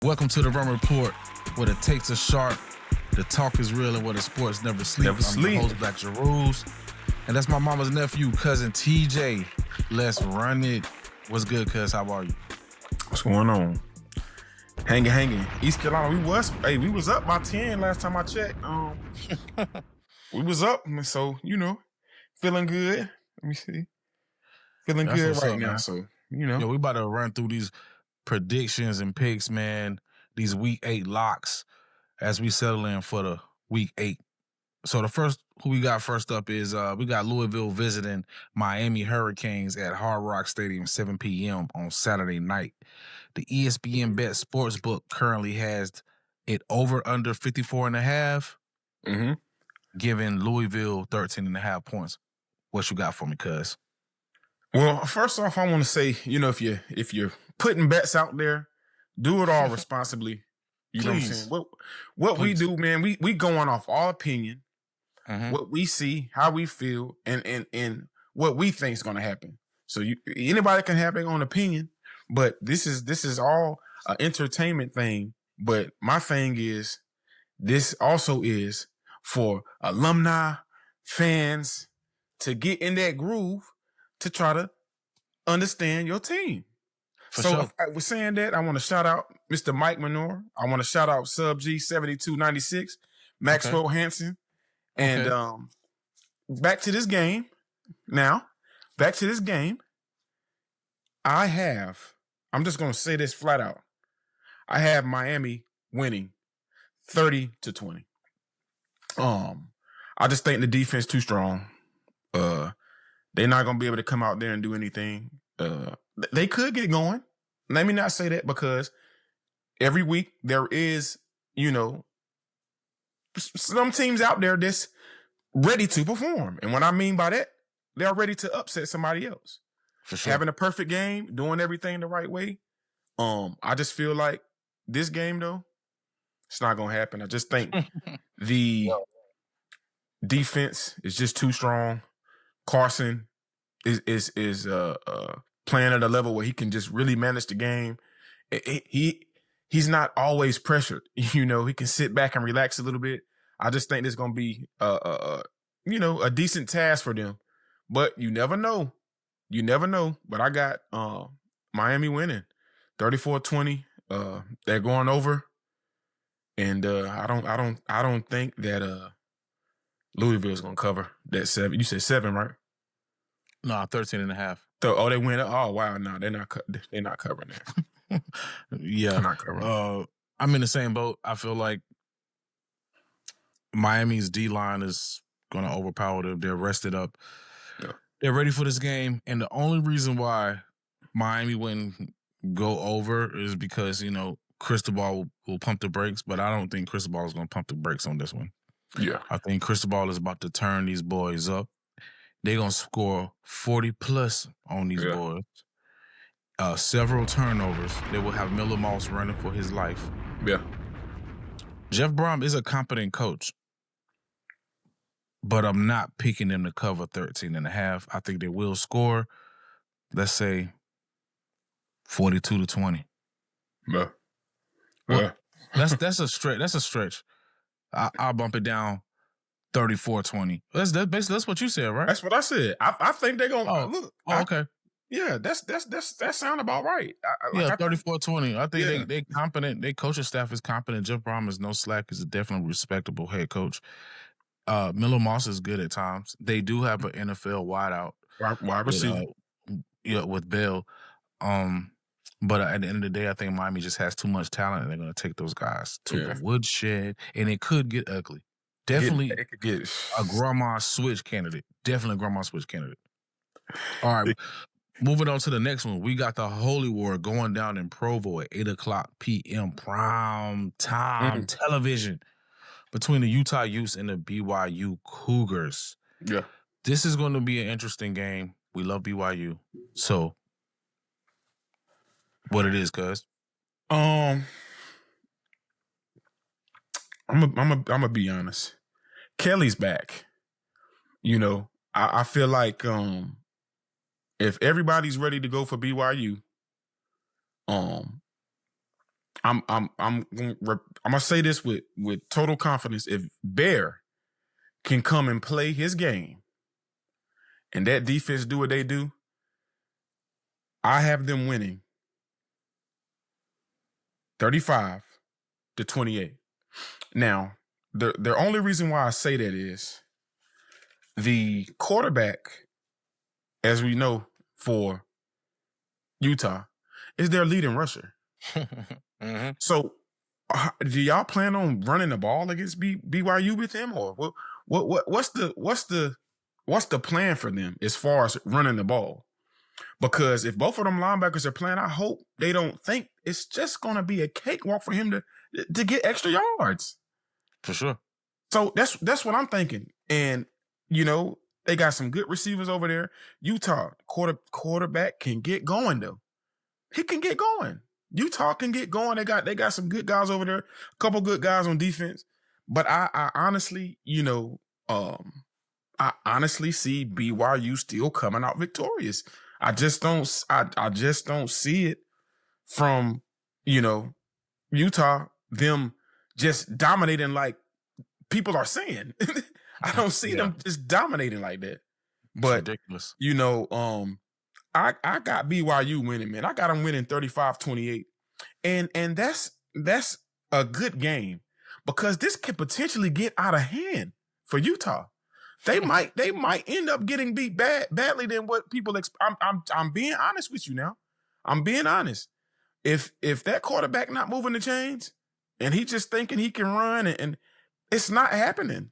Welcome to the Run Report, where the takes are sharp, the talk is real, and where the sports never sleep. I'm your host, Tj and Jeruz, and that's my mama's nephew, cousin TJ. Let's run it. What's good, cuz? How are you? What's going on? Hanging. East Carolina, we was up by 10 last time I checked. We was up, so feeling good. Let me see, feeling That's good what's right up, now. man. So Yo, we about to run through these predictions and picks, man. These week 8 locks as we settle in for the week 8. So who we got first up is we got Louisville visiting Miami Hurricanes at Hard Rock Stadium, 7 p.m. on Saturday night. The ESPN Bet Sportsbook currently has it over under 54.5, giving Louisville 13.5 points. What you got for me, cuz? Well, first off, I want to say, if you're putting bets out there, do it all responsibly. You know what I'm saying? What we do, man, we going off our opinion, what we see, how we feel, and what we think is going to happen. So anybody can have their own opinion, but this is all an entertainment thing. But my thing is, this also is for alumni, fans to get in that groove to try to understand your team. If I was saying that, I want to shout out Mr. Mike Minor. I want to shout out Sub G 7296, Maxwell Hansen. And back to this game. Now, I'm just going to say this flat out. I have Miami winning 30-20. I just think the defense too strong. They're not going to be able to come out there and do anything. They could get going. Let me not say that, because every week there is, some teams out there that's ready to perform. And what I mean by that, they're ready to upset somebody else. For sure. Having a perfect game, doing everything the right way. I just feel like this game, though, it's not going to happen. I just think the defense is just too strong. Carson is playing at a level where he can just really manage the game. He's not always pressured. He can sit back and relax a little bit. I just think this is going to be a decent task for them. But you never know. But I got Miami winning 34-20. They're going over, and I don't think that Louisville's going to cover that 7. You said 7, right? No, 13.5. They win. Oh wow, no, they're not covering that. Yeah, they're not covering. I'm in the same boat. I feel like Miami's D-line is going to overpower them. They're rested up. Yeah. They're ready for this game, and the only reason why Miami wouldn't go over is because Cristobal will pump the brakes, but I don't think Cristobal is going to pump the brakes on this one. Yeah, I think Cristobal is about to turn these boys up. They're going to score 40+ on these boys. Several turnovers. They will have Miller Moss running for his life. Yeah. Jeff Brom is a competent coach, but I'm not picking them to cover 13.5. I think they will score, let's say, 42-20. Yeah. Well, that's a stretch. That's a stretch. I'll bump it down 34-20. That's what you said, right? That's what I said. I think they're gonna look. Okay. Yeah, that sound about right. 34-20. I think they competent. Their coaching staff is competent. Jeff Brom is no slack. He's a definitely respectable head coach. Miller Moss is good at times. They do have an NFL wideout. Wide receiver. With Bell. But at the end of the day, I think Miami just has too much talent, and they're going to take those guys to the woodshed, and it could get ugly. Definitely it could get a grandma switch candidate. Definitely a grandma switch candidate. All right, moving on to the next one. We got the Holy War going down in Provo at 8:00 p.m. prime time television between the Utah Utes and the BYU Cougars. Yeah. This is going to be an interesting game. We love BYU. So, what it is, cuz? I'm gonna be honest. Kelly's back. I feel like if everybody's ready to go for BYU, I'm gonna say this with total confidence. If Bear can come and play his game, and that defense do what they do, I have them winning 35-28. Now, the only reason why I say that is the quarterback, as we know, for Utah is their leading rusher. Mm-hmm. So, do y'all plan on running the ball against BYU with him, or what's the plan for them as far as running the ball? Because if both of them linebackers are playing, I hope they don't think it's just going to be a cakewalk for him to get extra yards. For sure. So that's what I'm thinking. And they got some good receivers over there. Utah quarterback can get going though. He can get going. Utah can get going. They got some good guys over there. A couple good guys on defense. But I honestly, I honestly see BYU still coming out victorious. I just don't see it from, Utah, them just dominating like people are saying. I don't see them just dominating like that. But it's ridiculous. I got BYU winning, man. I got them winning 35-28. And that's a good game because this could potentially get out of hand for Utah. They might end up getting beat badly than what people expect. I'm being honest with you now. I'm being honest. If that quarterback not moving the chains and he just thinking he can run and it's not happening.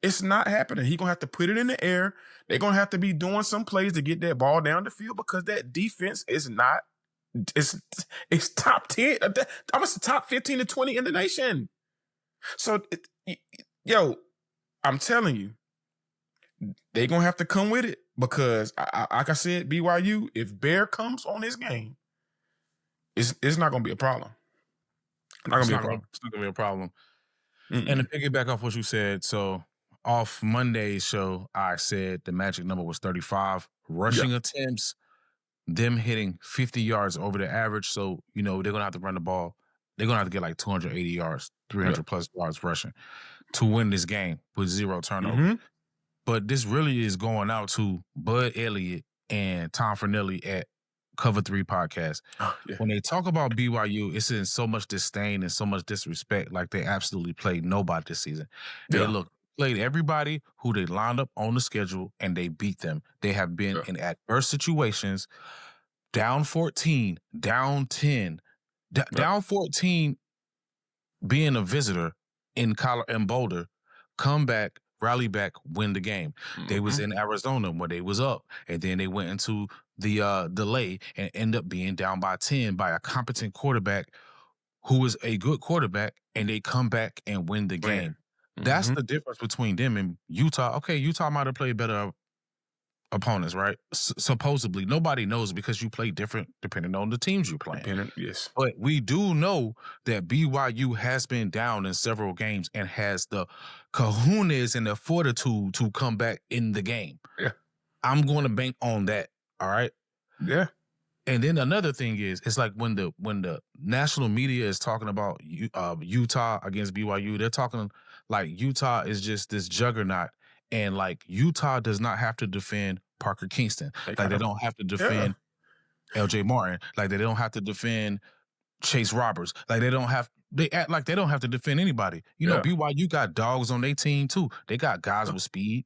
It's not happening. He's going to have to put it in the air. They're going to have to be doing some plays to get that ball down the field because that defense is not – it's top 10. Almost the top 15 to 20 in the nation. So, I'm telling you, they're going to have to come with it because, like I said, BYU, if Bear comes on this game, it's not going to be a problem. It's not going to be a problem. Mm-mm. And to piggyback off what you said, so – off Monday's show, I said the magic number was 35 rushing attempts, them hitting 50 yards over the average. So, they're going to have to run the ball. They're going to have to get like 280 yards, 300 plus yards rushing to win this game with 0 turnovers. Mm-hmm. But this really is going out to Bud Elliott and Tom Fernelli at Cover 3 podcast. Oh, yeah. When they talk about BYU, it's in so much disdain and so much disrespect, like they absolutely played nobody this season. They played everybody who they lined up on the schedule, and they beat them. They have been in adverse situations, down 14, down 10, down 14, being a visitor in Boulder, come back, rally back, win the game. Mm-hmm. They was in Arizona when they was up, and then they went into the delay and end up being down by 10 by a competent quarterback who is a good quarterback, and they come back and win the game. Mm-hmm. That's the difference between them and Utah. Okay, Utah might have played better opponents, right? Supposedly. Nobody knows because you play different depending on the teams you play. Yes. But we do know that BYU has been down in several games and has the kahunas and the fortitude to come back in the game. Yeah. I'm going to bank on that, all right? Yeah. And then another thing is, it's like when the national media is talking about Utah against BYU, they're talking like Utah is just this juggernaut, and like Utah does not have to defend Parker Kingston, like they don't have to defend L.J. Martin, like they don't have to defend Chase Roberts, like they act like they don't have to defend anybody. BYU got dogs on their team too. They got guys with speed.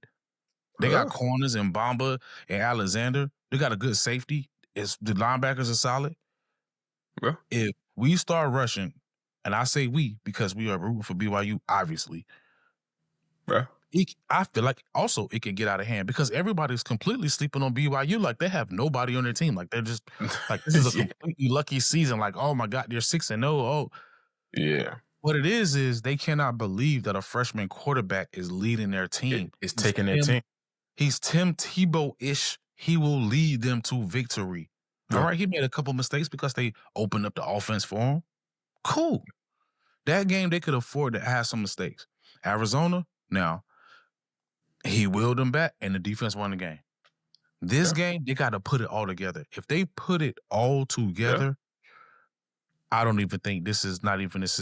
They got corners in Bamba and Alexander. They got a good safety. The linebackers are solid. Well, if we start rushing, and I say we because we are rooting for BYU, obviously. Well, I feel like also it can get out of hand because everybody's completely sleeping on BYU. Like they have nobody on their team. Like they're just like this is a completely lucky season. Like, oh my God, they're 6-0. Oh, yeah. What it is they cannot believe that a freshman quarterback is leading their team. It's taking their team. He's Tim Tebow-ish. He will lead them to victory. All right, he made a couple mistakes because they opened up the offense for him. Cool. That game, they could afford to have some mistakes. Arizona, now, he willed them back, and the defense won the game. This game, they got to put it all together. If they put it all together, I don't even think this is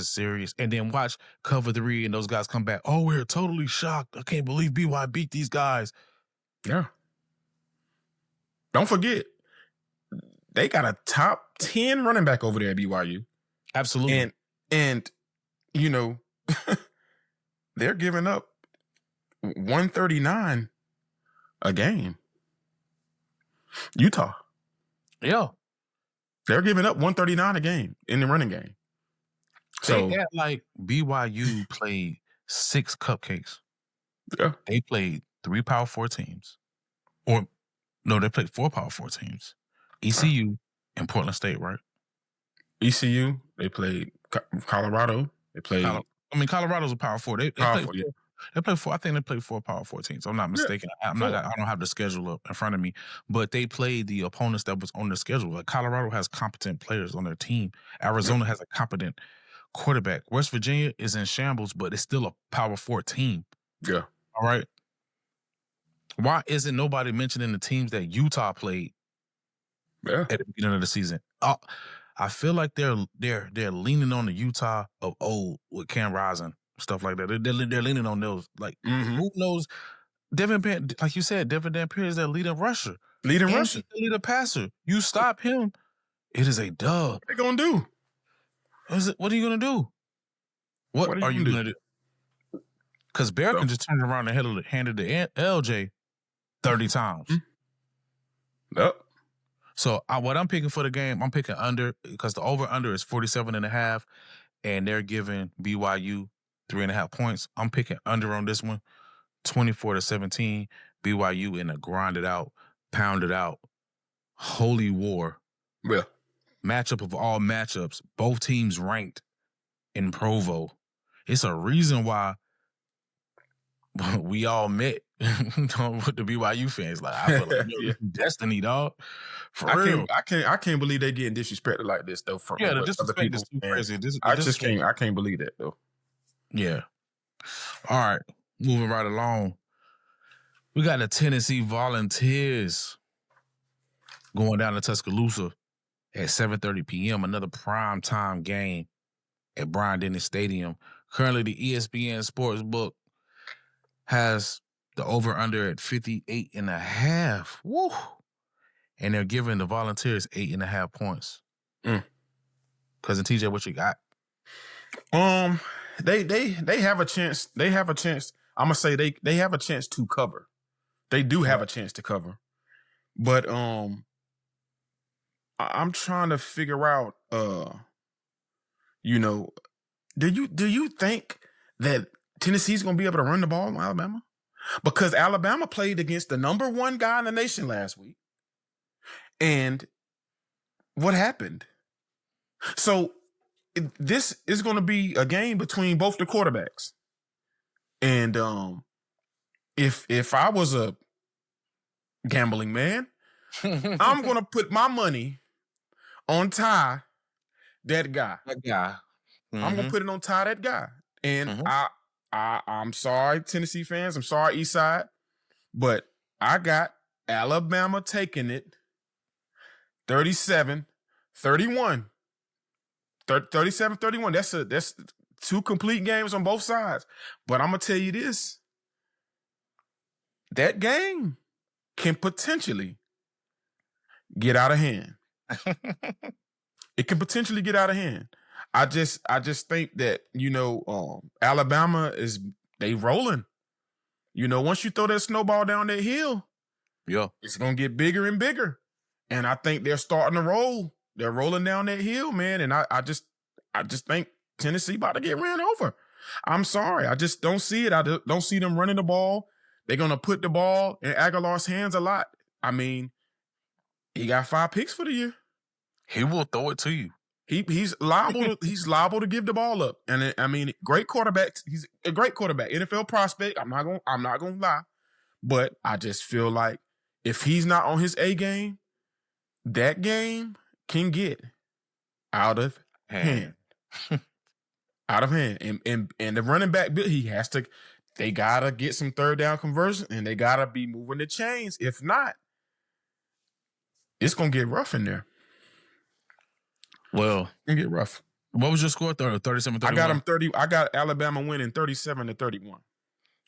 serious. And then watch cover 3 and those guys come back. Oh, we're totally shocked. I can't believe BYU beat these guys. Yeah. Don't forget, they got a top 10 running back over there at BYU. Absolutely. And you know, they're giving up 139 a game. Utah. Yeah. They're giving up 139 a game in the running game. So they act like BYU played 6 cupcakes. Yeah. They played 3 Power 4 teams. Or no, they played 4 Power 4 teams. ECU and Portland State, right? ECU, they played Colorado. They played. Colorado's a Power 4. They played 4. They played 4. I think they played 4 Power 4 teams. I'm not mistaken. I don't have the schedule up in front of me, but they played the opponents that was on their schedule. Like Colorado has competent players on their team. Arizona has a competent quarterback. West Virginia is in shambles, but it's still a Power 4 team. Yeah. All right. Why isn't nobody mentioning the teams that Utah played at the beginning of the season? I feel like they're leaning on the Utah of old with Cam Rising, stuff like that. They're leaning on those. Like, who knows? Like you said, Devin Dampier is their leading rusher. Leading rusher. Leading passer. You stop him, it is a dub. What are they going to do? What are you going to do? What are you going to do? Because Bear can just turn around and hand it to LJ 30 times. Yep. So what I'm picking for the game, I'm picking under because the over-under is 47.5, and they're giving BYU 3.5 points. I'm picking under on this one, 24-17. BYU in a grinded out, pounded out, holy war. Yeah. Matchup of all matchups. Both teams ranked in Provo. It's a reason why we all met with the BYU fans. Like, I feel like destiny, dog. For real. I can't believe they getting disrespected like this though. From the disrespect is too crazy. I can't believe that though. Yeah. All right. Moving right along. We got the Tennessee Volunteers going down to Tuscaloosa at 7:30 p.m. Another prime time game at Bryant-Denny Stadium. Currently, the ESPN Sportsbook has the over-under at 58.5. Woo! And they're giving the Volunteers 8.5 points. Cousin TJ, what you got? They have a chance. They have a chance. I'm gonna say they have a chance to cover. They do have a chance to cover. But I'm trying to figure out do you think that Tennessee's gonna be able to run the ball on Alabama? Because Alabama played against the number 1 guy in the nation last week. And what happened? So this is going to be a game between both the quarterbacks. And if I was a gambling man, I'm going to put my money on Ty, that guy. I'm going to put it on Ty, that guy. And I'm sorry, Tennessee fans. I'm sorry, Eastside. But I got Alabama taking it 37-31. 37-31. That's 2 complete games on both sides. But I'm going to tell you this. That game can potentially get out of hand. It can potentially get out of hand. I just think that, Alabama they rolling. Once you throw that snowball down that hill, it's going to get bigger and bigger. And I think they're starting to roll. They're rolling down that hill, man. And I just think Tennessee about to get ran over. I'm sorry. I just don't see it. I don't see them running the ball. They're going to put the ball in Aguilar's hands a lot. I mean, he got 5 picks for the year. He will throw it to you. He's liable to give the ball up. And I mean, great quarterback. He's a great quarterback. NFL prospect. I'm not gonna lie. But I just feel like if he's not on his A game, that game can get out of hand. Out of hand. And the running back, they gotta get some third down conversion and they gotta be moving the chains. If not, it's gonna get rough in there. Well, It get rough. What was your score? 37-31? I got them 30. I got Alabama winning 37-31.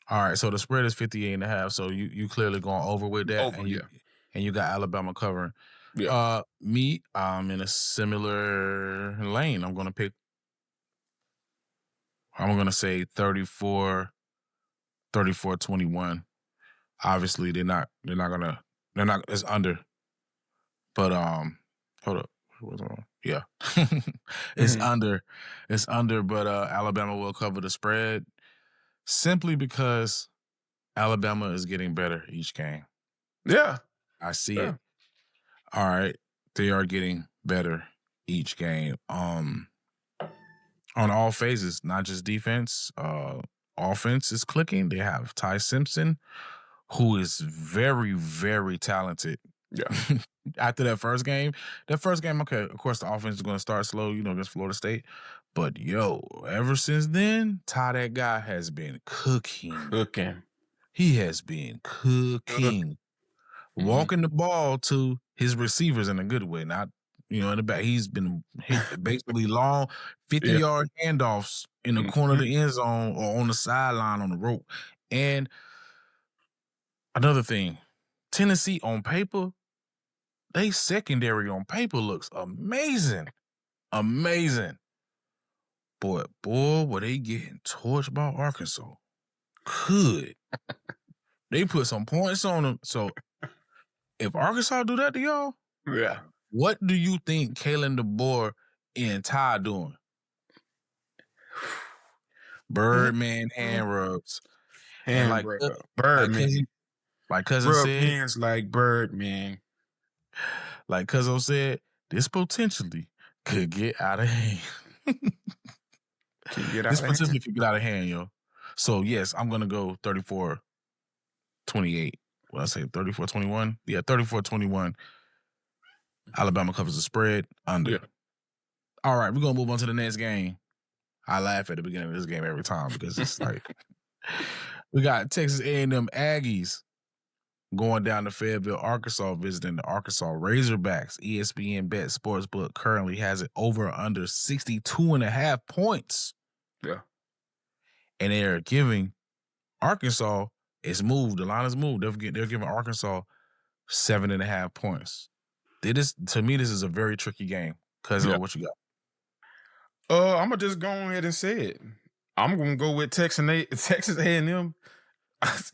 All right, so the spread is 58.5. So you clearly going over with that, Over, yeah. And you got Alabama covering. Yeah. Me, I'm in a similar lane. I'm gonna say 34-21. Obviously, it's under. But hold up. What's wrong? Yeah. It's under. It's under, but Alabama will cover the spread simply because Alabama is getting better each game. Yeah. I see it. All right. They are getting better each game. On all phases, not just defense. Offense is clicking. They have Ty Simpson, who is very, very talented. Yeah. After that first game, okay, of course the offense is going to start slow, against Florida State. But, ever since then, Ty, that guy has been cooking. He has been cooking. Walking the ball to his receivers in a good way, not, in the back. He's been hit basically long 50-yard handoffs in the corner of the end zone or on the sideline on the rope. And another thing, Tennessee on paper, they secondary on paper looks amazing. Amazing. Boy, were they getting torched by Arkansas. Good. They put some points on them. So if Arkansas do that to y'all, yeah, what do you think Kalen DeBoer and Ty doing? Birdman hand rubs. Birdman. Like Cousin Rub said. hands like Birdman. Like Cousin said, this potentially could get out of hand. This potentially could get out of hand, yo. So, yes, I'm going to go 34-28. What I say, 34-21? Yeah, 34-21. Alabama covers the spread under. Yeah. All right, we're going to move on to the next game. I laugh at the beginning of this game every time because it's like we got Texas A&M Aggies going down to Fayetteville, Arkansas, visiting the Arkansas Razorbacks. ESPN Bet Sportsbook currently has it over under 62.5 points. Yeah. And they are giving Arkansas, it's moved. The line is moved. They're giving Arkansas 7.5 points. To me, this is a very tricky game. Because what you got? I'm going to just go ahead and say it. I'm going to go with Texas A&M.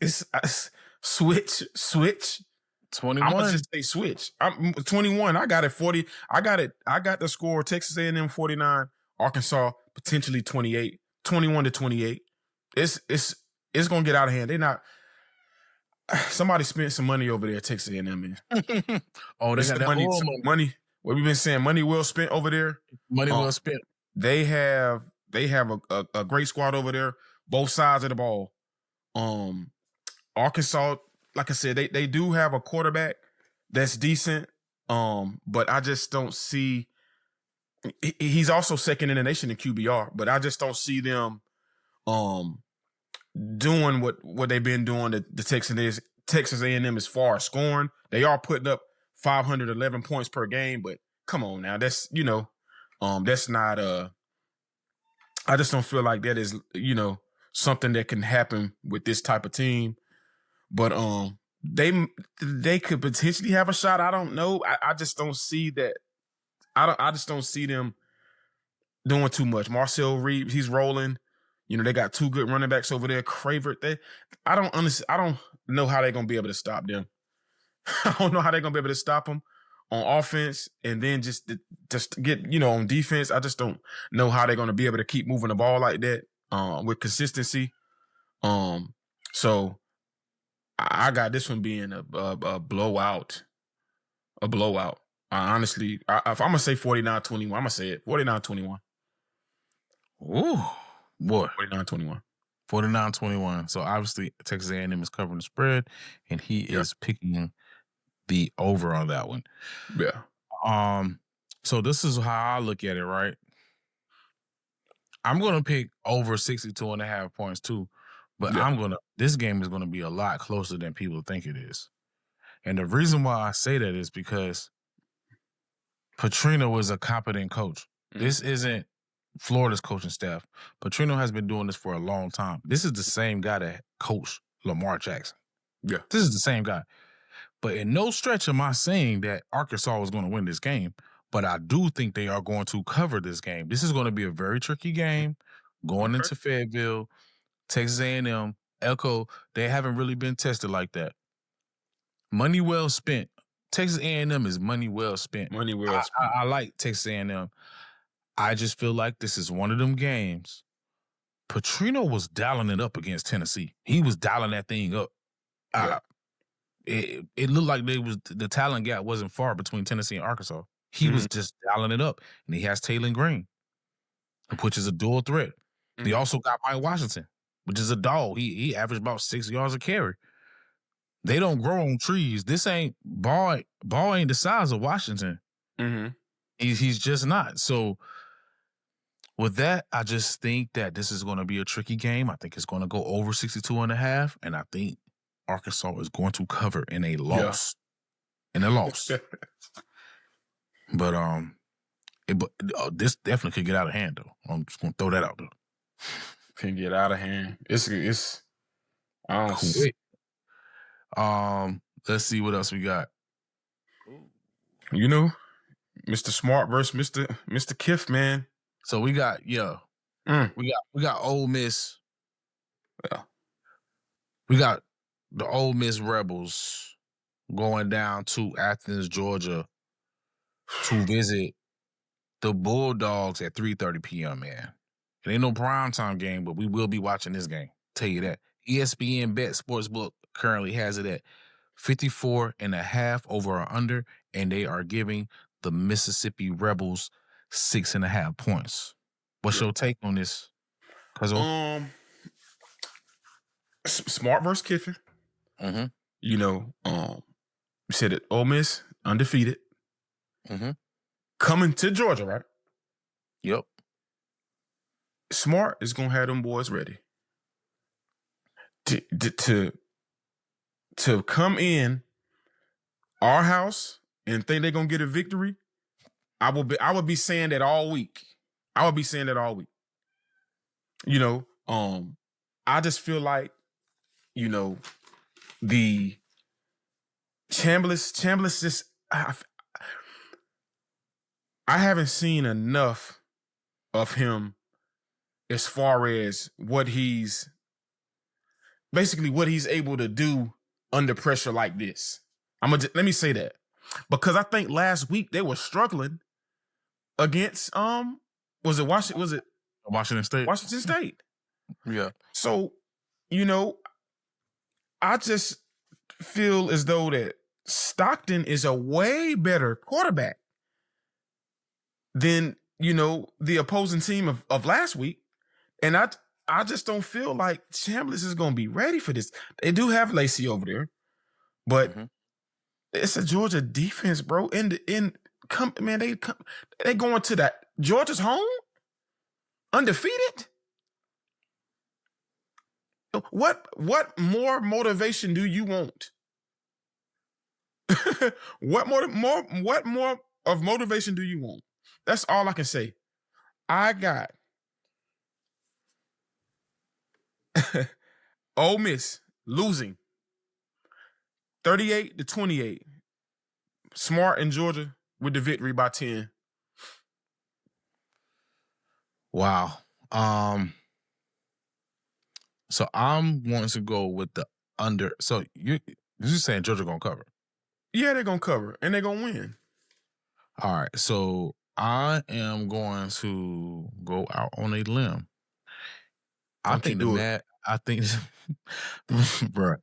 It's switch. 21. I'm going to just say switch. I'm 21. I got it 40. I got the score Texas A&M 49, Arkansas potentially 28, 21-28. It's going to get out of hand. They're not. Somebody spent some money over there, Texas A&M. Oh, they got that money. What we've been saying, money well spent over there. Money well spent. They have a great squad over there, both sides of the ball. Arkansas, like I said, they do have a quarterback that's decent, but I just don't see. He's also second in the nation in QBR, but I just don't see them doing what they've been doing. The Texas A&M as far as scoring, they are putting up 511 points per game, but come on now, that's that's not I just don't feel like that is something that can happen with this type of team. But they could potentially have a shot. I don't know. I just don't see that. I just don't see them doing too much. Marcel Reed, he's rolling. They got two good running backs over there. Cravert, I don't know how they're gonna be able to stop them. I don't know how they're gonna be able to stop them on offense, and then just get on defense. I just don't know how they're gonna be able to keep moving the ball like that with consistency. So I got this one being a blowout. A blowout. Honestly, if I'm gonna say 49-21, I'm gonna say it 49-21. Ooh, boy, 49-21. 49-21. So obviously Texas A&M is covering the spread, and he is picking the over on that one. Yeah. So this is how I look at it, right? I'm gonna pick over 62.5 points too, but this game is gonna be a lot closer than people think it is. And the reason why I say that is because Petrino is a competent coach. This isn't Florida's coaching staff. Petrino has been doing this for a long time. This is the same guy that coached Lamar Jackson. Yeah. This is the same guy. But in no stretch am I saying that Arkansas was going to win this game. But I do think they are going to cover this game. This is going to be a very tricky game going into Fayetteville, Texas A&M, Elko. They haven't really been tested like that. Money well spent. Texas A&M is money well spent. Money well spent. I like Texas A&M. I just feel like this is one of them games. Petrino was dialing it up against Tennessee. He was dialing that thing up. Yeah. It looked like the talent gap wasn't far between Tennessee and Arkansas. He was just dialing it up. And he has Taylor Green, which is a dual threat. He also got Mike Washington, which is a dog. He averaged about 6 yards a carry. They don't grow on trees. This ain't ball ain't the size of Washington. He's just not. So with that, I just think that this is going to be a tricky game. I think it's going to go over 62.5, and I think Arkansas is going to cover in a loss. In a loss. But this definitely could get out of hand, though. I'm just going to throw that out there. Can get out of hand. It's I don't see. Let's see what else we got. You know, Mr. Smart versus Mr. Kiff, man. So we got we got Ole Miss. Yeah. We got the Ole Miss Rebels going down to Athens, Georgia to visit the Bulldogs at 3:30 p.m., man. It ain't no primetime game, but we will be watching this game. Tell you that. ESPN Bet Sportsbook currently has it at 54.5 over or under, and they are giving the Mississippi Rebels 6.5 points. What's your take on this? Smart versus Kiffin. You know, you said it. Ole Miss undefeated. Coming to Georgia, right? Yep. Smart is gonna have them boys ready to come in our house and think they're gonna get a victory. I would be saying that all week. You know, I just feel like, you know, the Chambliss just I haven't seen enough of him as far as what he's able to do under pressure like this. Let me say that, because I think last week they were struggling against was it Washington State? Washington State. Yeah. So, you know, I just feel as though that Stockton is a way better quarterback than, you know, the opposing team of last week. And I just don't feel like Chambliss is going to be ready for this. They do have Lacey over there, but it's a Georgia defense, bro. They going to that Georgia's home undefeated. What more motivation do you want? What more of motivation do you want? That's all I can say. I got Ole Miss losing 38-28. Smart in Georgia with the victory by 10. Wow. So I'm wanting to go with the under. So you're saying Georgia gonna cover? Yeah, they're gonna cover and they're gonna win. All right. So I am going to go out on a limb. I think, bro.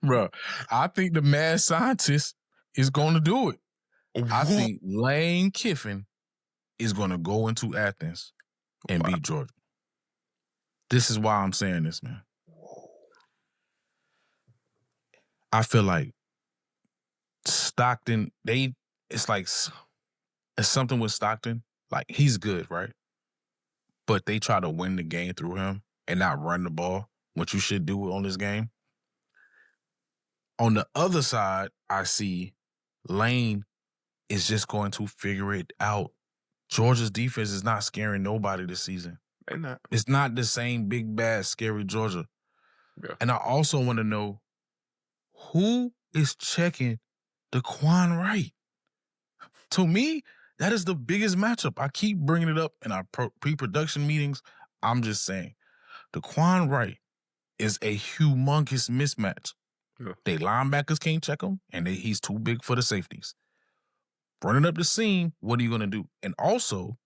Bro, I think the mad scientist is going to do it. I think Lane Kiffin is going to go into Athens and beat Georgia. This is why I'm saying this, man. I feel like Stockton, it's something with Stockton. Like, he's good, right? But they try to win the game through him and not run the ball, what you should do on this game. On the other side, I see Lane is just going to figure it out. Georgia's defense is not scaring nobody this season. They're not. It's not the same big, bad, scary Georgia. Yeah. And I also want to know who is checking DeQuan Wright. To me, that is the biggest matchup. I keep bringing it up in our pre-production meetings. I'm just saying, DeQuan Wright is a humongous mismatch. Yeah. They linebackers can't check him, and he's too big for the safeties. Running up the seam, what are you going to do? And also,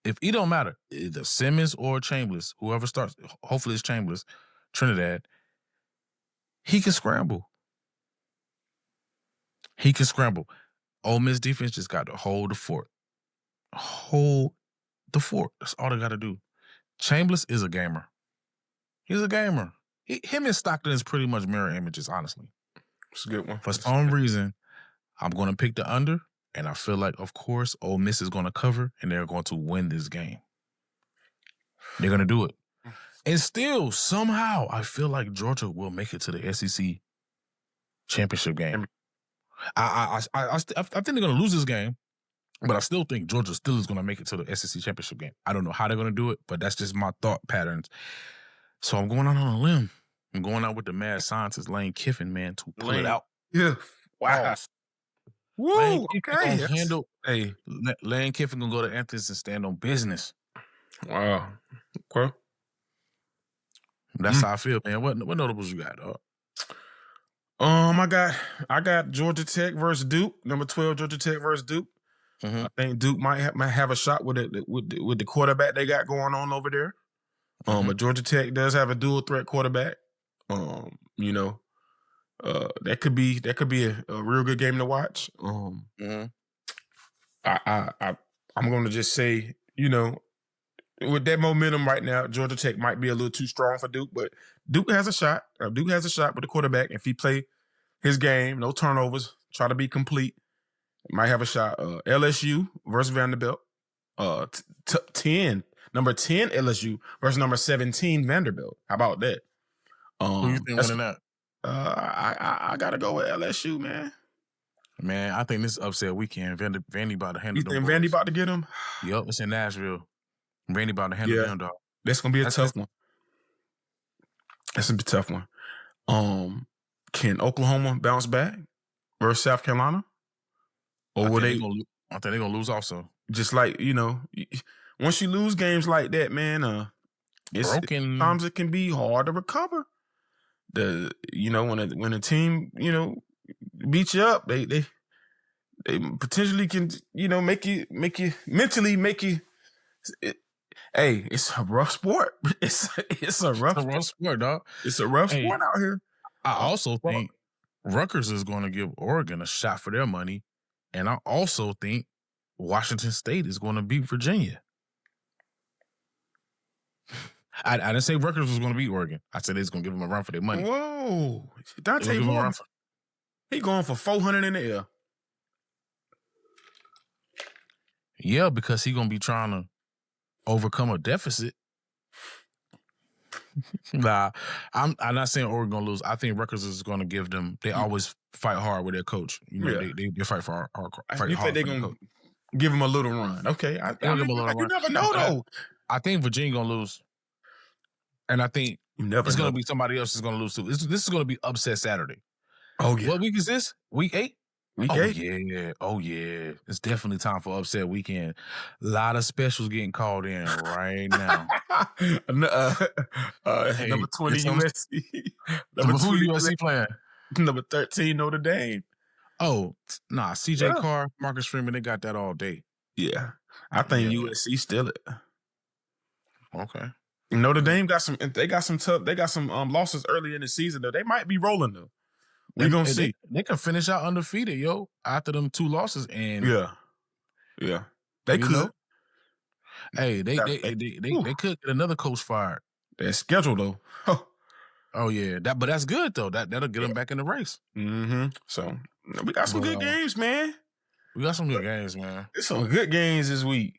if it don't matter, either Simmons or Chambers, whoever starts, hopefully it's Chambers, Trinidad, he can scramble. He can scramble. Ole Miss defense just got to hold the fort. Hold the fort. That's all they got to do. Chambers is a gamer. He's a gamer. Him and Stockton is pretty much mirror images, honestly. It's a good one. For some reason, I'm going to pick the under, and I feel like, of course, Ole Miss is going to cover, and they're going to win this game. They're going to do it. And still, somehow, I feel like Georgia will make it to the SEC championship game. I think they're going to lose this game, but I still think Georgia still is going to make it to the SEC championship game. I don't know how they're going to do it, but that's just my thought patterns. So I'm going out on a limb. I'm going out with the mad scientist Lane Kiffin, man, to pull it out. Yeah. Wow. Woo, Lane Kiffin gonna handle. Hey, Lane Kiffin gonna go to Anthony's and stand on business. Wow. Okay. That's how I feel, man. What notables you got, dog? I got Georgia Tech versus Duke. Number 12, Georgia Tech versus Duke. Mm-hmm. I think Duke might have a shot with the quarterback they got going on over there. But Georgia Tech does have a dual threat quarterback. That could be a real good game to watch. I'm going to just say, with that momentum right now, Georgia Tech might be a little too strong for Duke, but Duke has a shot. Duke has a shot with the quarterback. If he play his game, no turnovers, try to be complete, might have a shot. LSU versus Vanderbilt. Number 10 LSU versus number 17 Vanderbilt. How about that? Who you think winning that? I gotta go with LSU, man. Man, I think this upset weekend, Vandy about to handle them. You think Vandy about to get them? Yup, it's in Nashville. Vandy about to handle them, dog. That's gonna be a tough one. That's gonna be a tough one. Can Oklahoma bounce back versus South Carolina? Or will they? I think they're gonna lose also. Just like once you lose games like that, man, sometimes it can be hard to recover. When a team beat you up, they potentially can make you mentally make you. Hey, it's a rough sport. It's a rough sport, dog. It's a rough sport out here. I also think Rutgers is going to give Oregon a shot for their money, and I also think Washington State is going to beat Virginia. I didn't say Rutgers was going to beat Oregon. I said they was going to give them a run for their money. Whoa. Dante Moore, he going for 400 in the air. Yeah, because he going to be trying to overcome a deficit. Nah, I'm not saying Oregon going to lose. I think Rutgers is going to give them, they always fight hard with their coach. They fight for hard. You think they're going to give them a little run. Okay. You never know, though. I think Virginia going to lose. And I think it's going to be somebody else is going to lose too. This is going to be upset Saturday. Oh, yeah. What week is this? Week 8? Week 8? Yeah. Oh, yeah. It's definitely time for upset weekend. A lot of specials getting called in right now. Number 20 USC. Number 2 USC playing? Number 13 Notre Dame. Oh, nah. CJ Carr, Marcus Freeman, they got that all day. Yeah. I think USC still it. Okay. Notre Dame got some losses early in the season though. They might be rolling though. We're gonna see. They can finish out undefeated, yo, after them 2 losses. And yeah. They could. Hey, they could get another coach fired. Their schedule though. Oh yeah. But that's good though. That'll get them back in the race. Mm-hmm. So we got some good games, man. There's some good games this week.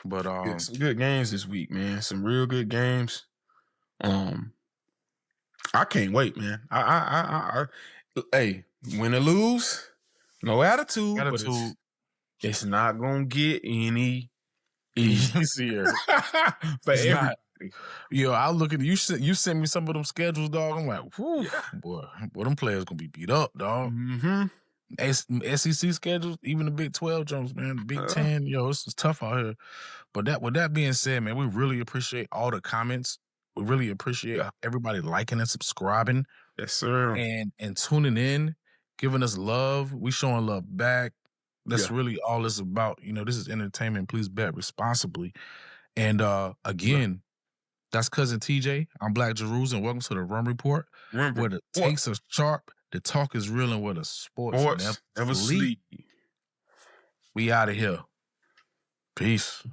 But some good games this week, man. Some real good games. I can't wait, man. I win or lose, No attitude. But it's not gonna get any easier for it's everybody. Yo, I look at you sent me some of them schedules, dog. I'm like, whew, boy, them players gonna be beat up, dog. SEC schedules, even the Big 12 jumps, man. The Big 10, yo, this is tough out here. But with that being said, man, we really appreciate all the comments. We really appreciate everybody liking and subscribing. Yes, sir. And tuning in, giving us love. We showing love back. That's really all it's about. You know, this is entertainment. Please bet responsibly. And again, that's Cousin TJ. I'm Black Jeruz, and welcome to the Rum Report, where the takes are sharp, the talk is real, and where the sports never sleep. We out of here. Peace.